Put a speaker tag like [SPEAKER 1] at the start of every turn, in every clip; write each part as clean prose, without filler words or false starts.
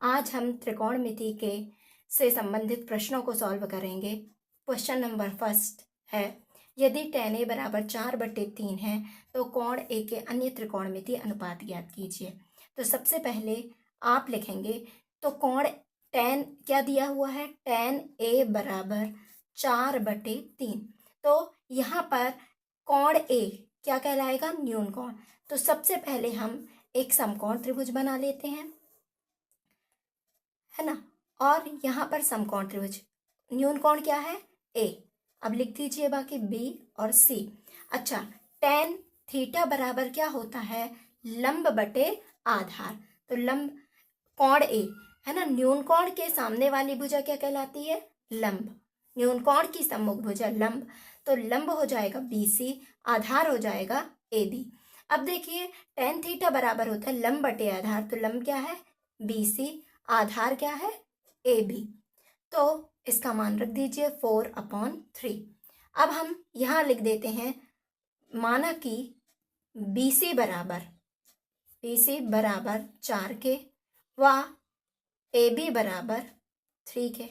[SPEAKER 1] आज हम त्रिकोणमिति के से संबंधित प्रश्नों को सॉल्व करेंगे। क्वेश्चन नंबर फर्स्ट है, यदि tan a बराबर 4/3 है तो कोण A के अन्य त्रिकोणमिति अनुपात ज्ञात कीजिए। तो सबसे पहले आप लिखेंगे, तो कोण tan क्या दिया हुआ है, tan A बराबर 4/3। तो यहाँ पर कोण A क्या कहलाएगा, न्यून कोण। तो सबसे पहले हम एक समकोण त्रिभुज बना लेते हैं, है ना। और यहाँ पर समकोण त्रिभुज, न्यून कोण क्या है, A। अब लिख दीजिए बाकी B और C। अच्छा, tan थीटा बराबर क्या होता है, लंब बटे आधार। तो लंब कोण A है ना, न्यून कोण के सामने वाली भुजा क्या कहलाती है, लंब। न्यून कोण की सम्मुख भुजा लंब, तो लंब हो जाएगा BC, आधार हो जाएगा AB। अब देखिए tan थीटा बराबर होता है लंब बटे आधार, तो लंब क्या है BC, आधार क्या है AB। तो इसका मान रख दीजिए 4/3। अब हम यहाँ लिख देते हैं, माना कि BC बराबर 4 के व AB बराबर 3 के।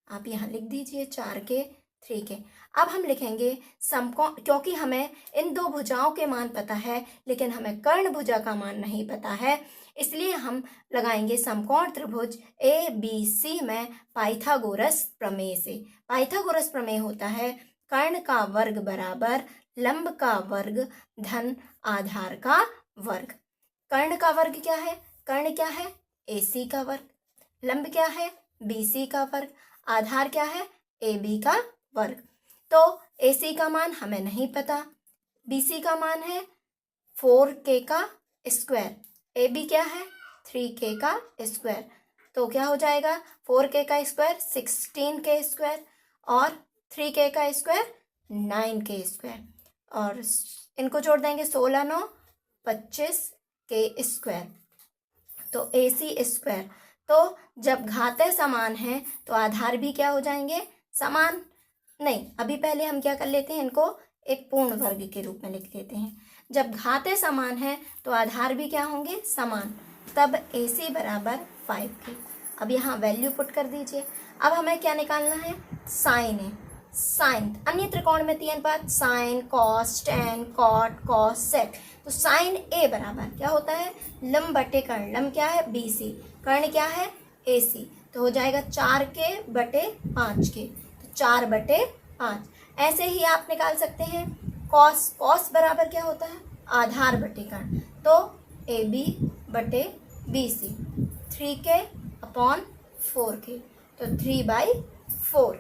[SPEAKER 1] आप यहाँ लिख दीजिए 4 के 3 के। अब हम लिखेंगे समकोण, क्योंकि हमें इन दो भुजाओं के मान पता है लेकिन हमें कर्ण भुजा का मान नहीं पता है, इसलिए हम लगाएंगे समकोण त्रिभुज ABC में पाइथागोरस प्रमेय से। पाइथागोरस प्रमेय होता है कर्ण का वर्ग बराबर लंब का वर्ग धन आधार का वर्ग। कर्ण का वर्ग क्या है, कर्ण क्या है AC का वर्ग, लंब क्या है BC का वर्ग, आधार क्या है AB का वर्ग। तो AC का मान हमें नहीं पता, BC का मान है 4k का स्क्वायर, AB क्या है 3k का स्क्वायर। तो क्या हो जाएगा, 4k का स्क्वायर 16k स्क्वायर और 3k का स्क्वायर 9k स्क्वायर, और इनको जोड़ देंगे 16 9 25k स्क्वायर, तो AC स्क्वायर। तो जब घातें समान हैं तो आधार भी क्या हो जाएंगे, समान। नहीं, अभी पहले हम क्या कर लेते हैं, इनको एक पूर्ण वर्ग के रूप में लिख लेते हैं। जब घातें समान हैं तो आधार भी क्या होंगे, समान, तब AC बराबर 5k। अब यहाँ वैल्यू पुट कर दीजिए। अब हमें क्या निकालना है, साइन है, साइन अन्य त्रिकोणमितीय अनुपात, sine cos tan cot cos sec. तो साइन A बराबर क्या होता है, लंब बटे कर्ण, लंब क्या है BC, कर्ण क्या है AC। तो हो जाएगा 4k/5k, तो 4/5। ऐसे ही आप निकाल सकते हैं कॉस, कॉस बराबर क्या होता है, आधार बटे कर्ण, तो AB/BC, 3k/4k, तो 3/4।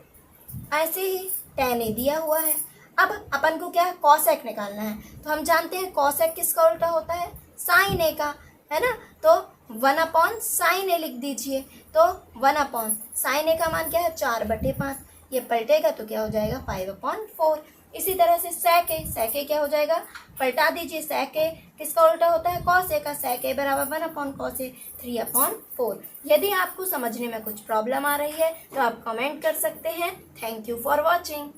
[SPEAKER 1] ऐसे ही tan A दिया हुआ है। अब अपन को क्या कॉसेक निकालना है, तो हम जानते हैं कॉसेक किसका उल्टा होता है, साइन A का, है ना। तो 1/sin A लिख दीजिए। तो 1/sin A का मान क्या है 4/5, ये पलटेगा तो क्या हो जाएगा 5/4। इसी तरह से sec A क्या हो जाएगा, पलटा दीजिए, sec A किसका उल्टा होता है, cos A का, sec A बराबर 1/cos A, 3/4। यदि आपको समझने में कुछ प्रॉब्लम आ रही है तो आप कमेंट कर सकते हैं। Thank you for watching.